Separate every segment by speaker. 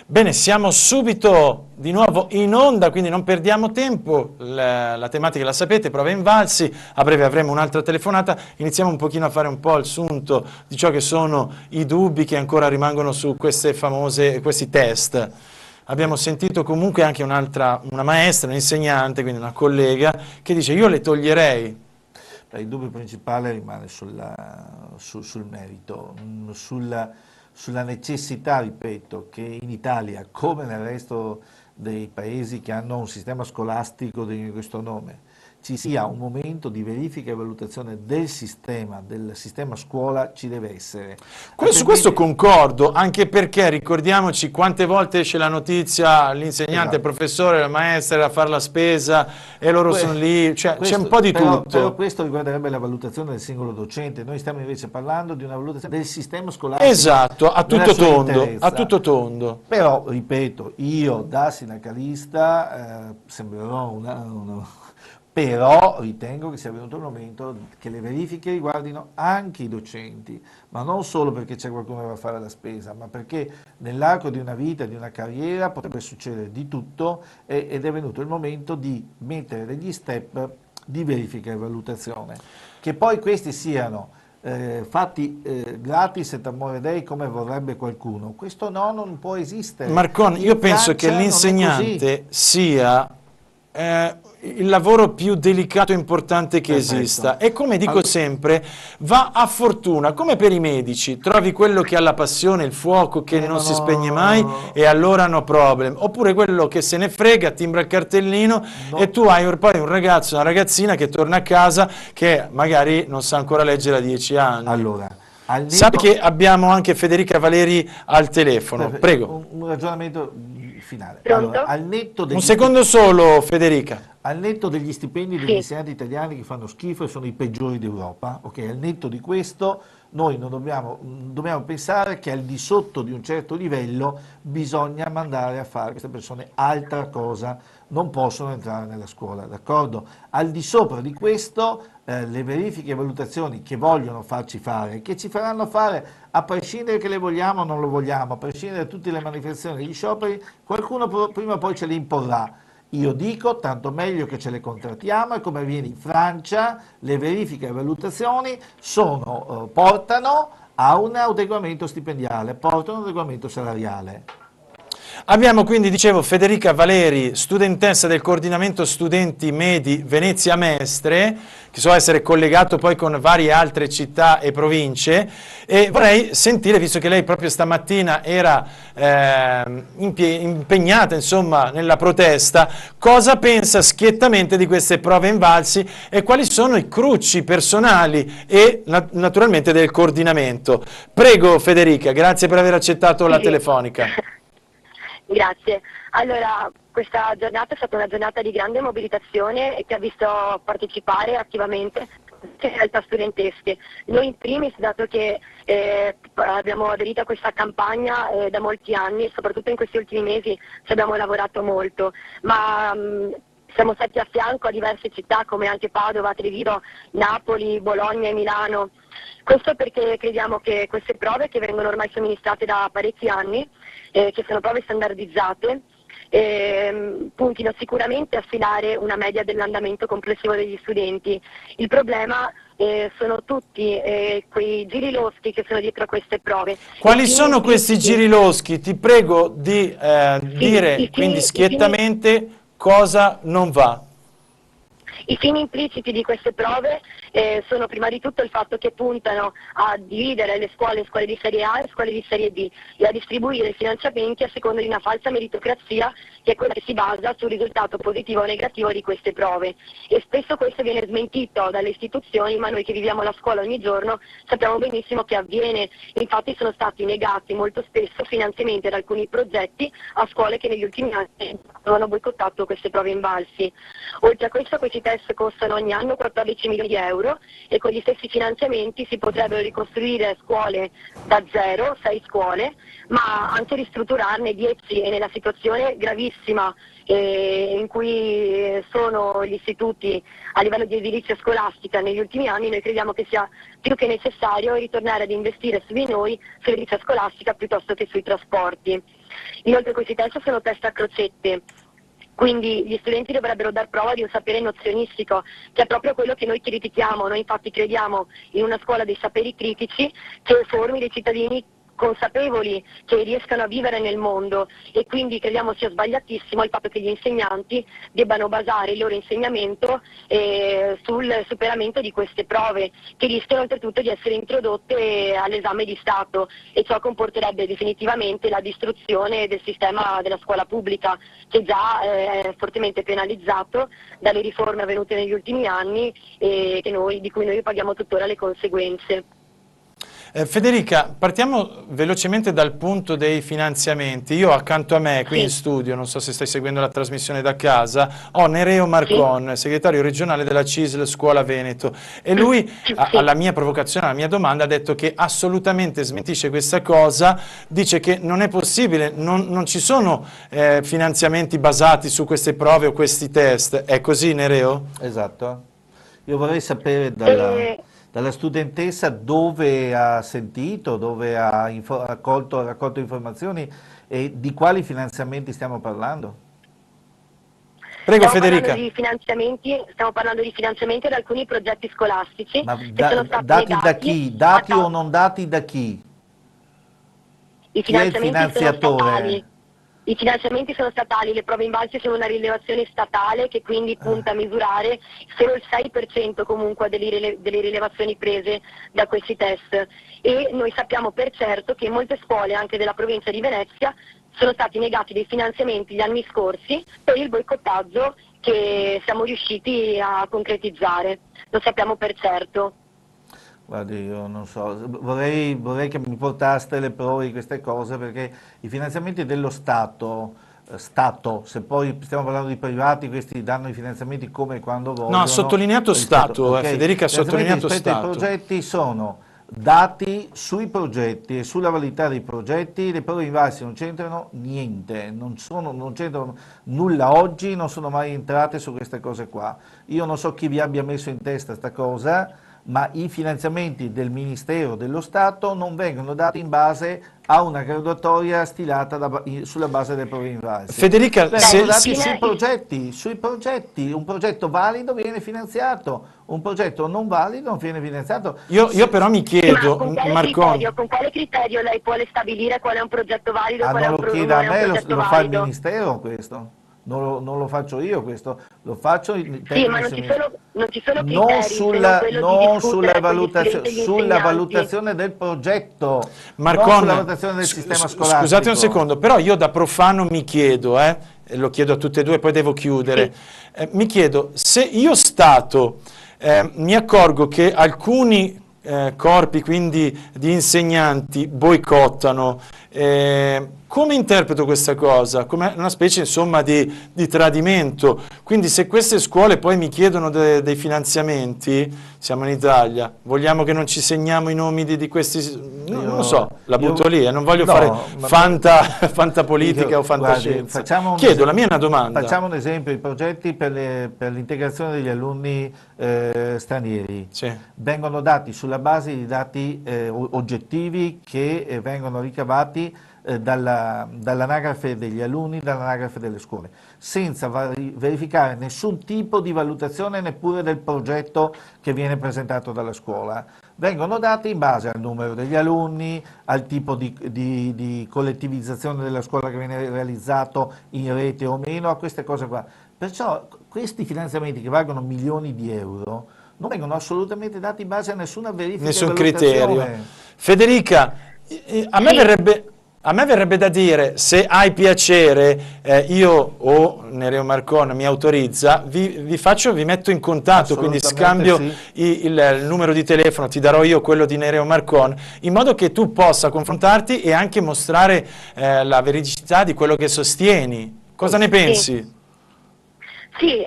Speaker 1: Bene, siamo subito di nuovo in onda, quindi non perdiamo tempo, la tematica la sapete, prove invalsi, a breve avremo un'altra telefonata, iniziamo un pochino a fare un po' il sunto di ciò che sono i dubbi che ancora rimangono su questi test. Abbiamo sentito comunque anche una maestra, un'insegnante, quindi una collega, che dice io le toglierei.
Speaker 2: Il dubbio principale rimane sul merito, sulla necessità, ripeto, che in Italia, come nel resto dei paesi che hanno un sistema scolastico di questo nome, ci sia un momento di verifica e valutazione del sistema scuola, ci deve essere.
Speaker 1: Su questo concordo, anche perché ricordiamoci quante volte esce la notizia, l'insegnante, il professore, la maestra a fare la spesa e loro sono lì, cioè c'è un po' di tutto.
Speaker 2: Però questo riguarderebbe la valutazione del singolo docente, noi stiamo invece parlando di una valutazione del sistema scolastico.
Speaker 1: Esatto, a tutto tondo.
Speaker 2: Però, ripeto, io da sindacalista sembrerò però ritengo che sia venuto il momento che le verifiche riguardino anche i docenti, ma non solo perché c'è qualcuno che va a fare la spesa, ma perché nell'arco di una vita, di una carriera, potrebbe succedere di tutto ed è venuto il momento di mettere degli step di verifica e valutazione. Che poi questi siano fatti gratis et amore dei come vorrebbe qualcuno, questo non può esistere.
Speaker 1: Marcon, io penso che l'insegnante sia il lavoro più delicato e importante che esista e come dico sempre va a fortuna, come per i medici, trovi quello che ha la passione, il fuoco che non si spegne mai e allora no problem, oppure quello che se ne frega, timbra il cartellino e tu hai poi un ragazzo, una ragazzina che torna a casa che magari non sa ancora leggere a 10 anni.
Speaker 2: Allora,
Speaker 1: sapi che abbiamo anche Federica Valeri al telefono, prego.
Speaker 2: Un ragionamento finale.
Speaker 3: Allora,
Speaker 1: un secondo solo, Federica.
Speaker 2: Al netto degli stipendi degli insegnanti italiani che fanno schifo e sono i peggiori d'Europa, al netto di questo noi non dobbiamo pensare che al di sotto di un certo livello bisogna mandare a fare queste persone altra cosa, non possono entrare nella scuola, d'accordo? Al di sopra di questo le verifiche e valutazioni che vogliono farci fare, che ci faranno fare a prescindere che le vogliamo o non lo vogliamo, a prescindere da tutte le manifestazioni e gli scioperi, qualcuno prima o poi ce le imporrà. Io dico, tanto meglio che ce le contrattiamo e come avviene in Francia, le verifiche e valutazioni portano a un adeguamento stipendiale, portano a un adeguamento salariale.
Speaker 1: Abbiamo quindi, dicevo, Federica Valeri, studentessa del coordinamento studenti medi Venezia Mestre, che so essere collegato poi con varie altre città e province, e vorrei sentire, visto che lei proprio stamattina era impegnata insomma nella protesta, cosa pensa schiettamente di queste prove invalsi e quali sono i crucci personali e naturalmente del coordinamento. Prego Federica, grazie per aver accettato la telefonica.
Speaker 3: Grazie. Allora, questa giornata è stata una giornata di grande mobilitazione e che ha visto partecipare attivamente tutte le realtà studentesche. Noi in primis, dato che abbiamo aderito a questa campagna da molti anni, soprattutto in questi ultimi mesi ci abbiamo lavorato molto, ma siamo stati a fianco a diverse città come anche Padova, Treviso, Napoli, Bologna e Milano. Questo perché crediamo che queste prove, che vengono ormai somministrate da parecchi anni, che sono prove standardizzate, puntino sicuramente a sfilare una media dell'andamento complessivo degli studenti. Il problema sono tutti quei giri loschi che sono dietro a queste prove.
Speaker 1: Quali sono questi giri loschi? Ti prego di dire quindi schiettamente cosa non va.
Speaker 3: I fini impliciti di queste prove sono prima di tutto il fatto che puntano a dividere le scuole in scuole di serie A e scuole di serie B e a distribuire i finanziamenti a seconda di una falsa meritocrazia che è quella che si basa sul risultato positivo o negativo di queste prove. E spesso questo viene smentito dalle istituzioni, ma noi che viviamo la scuola ogni giorno sappiamo benissimo che avviene. Infatti sono stati negati molto spesso finanziamenti ad alcuni progetti a scuole che negli ultimi anni avevano boicottato queste prove invalsi. Oltre a questo, questi test costano ogni anno 14 milioni di euro e con gli stessi finanziamenti si potrebbero ricostruire scuole da zero, 6 scuole, ma anche ristrutturarne 10, e nella situazione gravissima in cui sono gli istituti a livello di edilizia scolastica negli ultimi anni, noi crediamo che sia più che necessario ritornare ad investire su di noi, sull'edilizia scolastica piuttosto che sui trasporti. Inoltre questi test sono test a crocette, quindi gli studenti dovrebbero dar prova di un sapere nozionistico, che è proprio quello che noi critichiamo. Noi infatti crediamo in una scuola dei saperi critici che formi dei cittadini consapevoli, che riescano a vivere nel mondo, e quindi crediamo sia sbagliatissimo il fatto che gli insegnanti debbano basare il loro insegnamento sul superamento di queste prove, che rischiano oltretutto di essere introdotte all'esame di Stato, e ciò comporterebbe definitivamente la distruzione del sistema della scuola pubblica, che già è fortemente penalizzato dalle riforme avvenute negli ultimi anni e di cui noi paghiamo tuttora le conseguenze.
Speaker 1: Federica, partiamo velocemente dal punto dei finanziamenti. Io accanto a me, qui in studio, non so se stai seguendo la trasmissione da casa, ho Nereo Marcon, segretario regionale della CISL Scuola Veneto, e lui alla mia provocazione, alla mia domanda, ha detto che assolutamente smentisce questa cosa, dice che non è possibile, non ci sono finanziamenti basati su queste prove o questi test. È così, Nereo?
Speaker 2: Esatto. Io vorrei sapere dalla studentessa dove ha sentito, dove ha raccolto informazioni e di quali finanziamenti stiamo parlando.
Speaker 1: Prego Federica.
Speaker 3: Stiamo parlando di finanziamenti ad alcuni progetti scolastici.
Speaker 2: Ma
Speaker 3: che sono stati
Speaker 2: dati da chi? Dati o non dati da chi?
Speaker 3: I
Speaker 2: Chi è il
Speaker 3: finanziamenti sono
Speaker 2: finanziatore?
Speaker 3: statali. I finanziamenti sono statali, le prove invalsi sono una rilevazione statale che quindi punta a misurare solo il 6% comunque delle rilevazioni prese da questi test, e noi sappiamo per certo che molte scuole anche della provincia di Venezia sono stati negati dei finanziamenti gli anni scorsi per il boicottaggio che siamo riusciti a concretizzare, lo sappiamo per certo.
Speaker 2: Guardi, io non so, vorrei che mi portaste le prove di queste cose, perché i finanziamenti dello Stato, se poi stiamo parlando di privati, questi danno i finanziamenti come e quando vogliono.
Speaker 1: No, ha sottolineato Stato,
Speaker 2: okay.
Speaker 1: Federica ha sottolineato Stato.
Speaker 2: I progetti sono dati sui progetti e sulla validità dei progetti, le prove invalsi non c'entrano niente, non c'entrano nulla oggi, non sono mai entrate su queste cose qua. Io non so chi vi abbia messo in testa questa cosa, ma i finanziamenti del Ministero dello Stato non vengono dati in base a una graduatoria stilata sulla base delle prove invalsi.
Speaker 1: Federica,
Speaker 2: vengono dati sui progetti, un progetto valido viene finanziato, un progetto non valido non viene finanziato.
Speaker 1: Io però mi chiedo,
Speaker 3: Marcon, con quale criterio lei può stabilire quale è un progetto valido e quale è un progetto valido?
Speaker 2: Non lo chiede a me, lo fa il Ministero questo. Non lo faccio io questo, lo faccio in
Speaker 3: sì, ma non ci sono criteri,
Speaker 2: non sulla valutazione del progetto,
Speaker 1: Marcon,
Speaker 2: non sulla valutazione del sistema scolastico.
Speaker 1: Scusate un secondo, però io da profano mi chiedo, e lo chiedo a tutte e due, poi devo chiudere, mi chiedo, se io Stato mi accorgo che alcuni corpi, quindi di insegnanti, boicottano, come interpreto questa cosa? Come una specie insomma di tradimento. Quindi se queste scuole poi mi chiedono dei finanziamenti, siamo in Italia, vogliamo che non ci segniamo i nomi di questi, non lo so, la butto lì, non voglio fare fantapolitica o fantascienza. Chiedo, la mia è una domanda.
Speaker 2: Facciamo un esempio, i progetti per l'integrazione degli alunni stranieri vengono dati sulla base di dati oggettivi che vengono ricavati dall'anagrafe degli alunni, dall'anagrafe delle scuole, senza verificare nessun tipo di valutazione neppure del progetto che viene presentato dalla scuola. Vengono dati in base al numero degli alunni, al tipo di collettivizzazione della scuola che viene realizzato in rete o meno, a queste cose qua. Perciò questi finanziamenti che valgono milioni di euro non vengono assolutamente dati in base a nessuna verifica,
Speaker 1: nessun criterio. Federica, a me verrebbe da dire, se hai piacere, io o Nereo Marcon mi autorizza, vi metto in contatto, quindi scambio il numero di telefono, ti darò io quello di Nereo Marcon, in modo che tu possa confrontarti e anche mostrare la veridicità di quello che sostieni. Cosa ne pensi?
Speaker 3: Sì,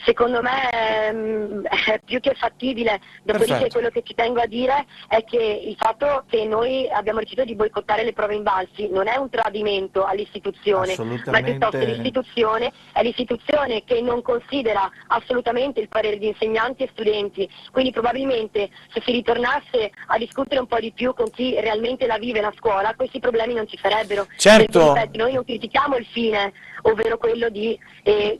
Speaker 3: secondo me è più che fattibile, dopodiché
Speaker 1: Perfetto.
Speaker 3: quello che ci tengo a dire è che il fatto che noi abbiamo deciso di boicottare le prove invalsi non è un tradimento all'istituzione, ma piuttosto l'istituzione è l'istituzione che non considera assolutamente il parere di insegnanti e studenti, quindi probabilmente se si ritornasse a discutere un po' di più con chi realmente la vive la scuola, questi problemi non ci sarebbero.
Speaker 1: Certo.
Speaker 3: Perché, ripeto, noi non critichiamo il fine, ovvero quello di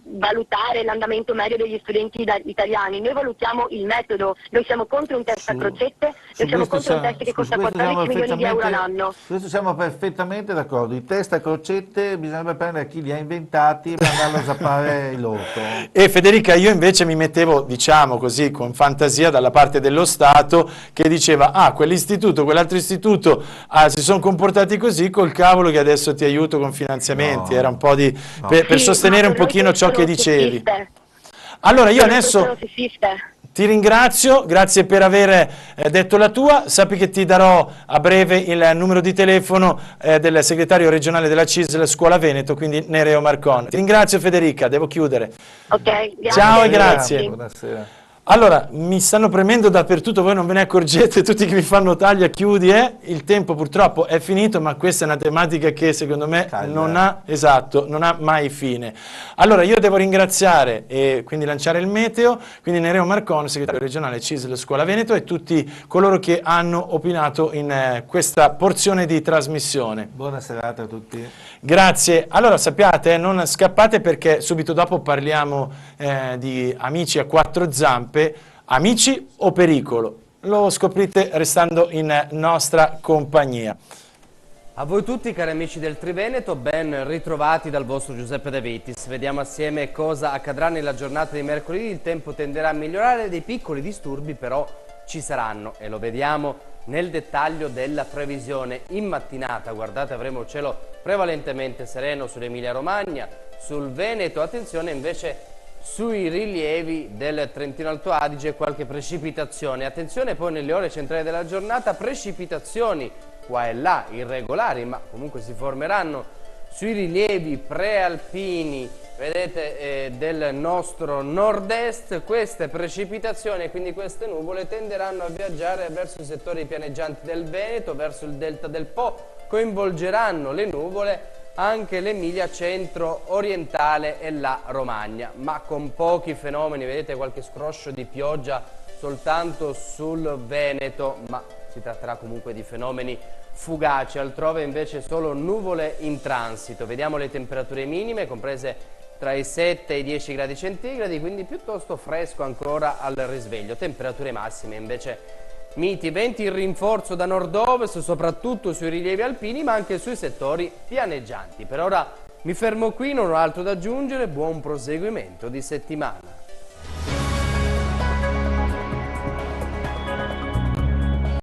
Speaker 3: valutare l'andamento medio degli studenti italiani, noi valutiamo il metodo, noi siamo contro un test a crocette, noi siamo contro un test che costa 14 milioni di euro all'anno.
Speaker 2: Su questo siamo perfettamente d'accordo, i test a crocette bisognerebbe prendere chi li ha inventati e mandarlo a zappare il lotto.
Speaker 1: E Federica, io invece mi mettevo, diciamo così, con fantasia dalla parte dello Stato che diceva, ah, quell'istituto, quell'altro istituto si sono comportati così, col cavolo che adesso ti aiuto con finanziamenti,
Speaker 2: No,
Speaker 1: era un po' di...
Speaker 2: no.
Speaker 1: per
Speaker 3: Sì,
Speaker 1: sostenere
Speaker 3: ma
Speaker 1: un pochino ciò che dicevi. Allora io
Speaker 3: Per
Speaker 1: adesso
Speaker 3: questo non si esiste.
Speaker 1: ti ringrazio, grazie per aver detto la tua, sappi che ti darò a breve il numero di telefono del segretario regionale della CISL Scuola Veneto, quindi Nereo Marcon. Ti ringrazio Federica, devo chiudere.
Speaker 3: Ok, grazie.
Speaker 1: Ciao e grazie.
Speaker 2: Buonasera.
Speaker 1: Allora, mi stanno premendo dappertutto, voi non ve ne accorgete, tutti che mi fanno taglia, chiudi, il tempo purtroppo è finito, ma questa è una tematica che secondo me non ha mai fine. Allora, io devo ringraziare e quindi lanciare il meteo, quindi Nereo Marcon, segretario regionale CISL Scuola Veneto, e tutti coloro che hanno opinato in questa porzione di trasmissione.
Speaker 2: Buona serata a tutti.
Speaker 1: Grazie. Allora sappiate, non scappate perché subito dopo parliamo di Amici a quattro zampe. Amici o pericolo? Lo scoprite restando in nostra compagnia.
Speaker 4: A voi tutti cari amici del Triveneto, ben ritrovati dal vostro Giuseppe De Vitis. Vediamo assieme cosa accadrà nella giornata di mercoledì. Il tempo tenderà a migliorare, dei piccoli disturbi però ci saranno e lo vediamo nel dettaglio della previsione. In mattinata, guardate, avremo il cielo prevalentemente sereno sull'Emilia Romagna, sul Veneto, attenzione invece sui rilievi del Trentino Alto Adige, qualche precipitazione. Attenzione poi nelle ore centrali della giornata, precipitazioni qua e là, irregolari, ma comunque si formeranno sui rilievi prealpini, vedete, del nostro nord-est. Queste precipitazioni e quindi queste nuvole tenderanno a viaggiare verso i settori pianeggianti del Veneto, verso il delta del Po, coinvolgeranno le nuvole anche l'Emilia centro-orientale e la Romagna, ma con pochi fenomeni, vedete qualche scroscio di pioggia soltanto sul Veneto, ma si tratterà comunque di fenomeni fugaci, altrove invece solo nuvole in transito. Vediamo le temperature minime comprese tra i 7 e i 10 gradi centigradi, quindi piuttosto fresco ancora al risveglio. Temperature massime invece miti, venti in rinforzo da nord-ovest, soprattutto sui rilievi alpini, ma anche sui settori pianeggianti. Per ora mi fermo qui, non ho altro da aggiungere, buon proseguimento di settimana.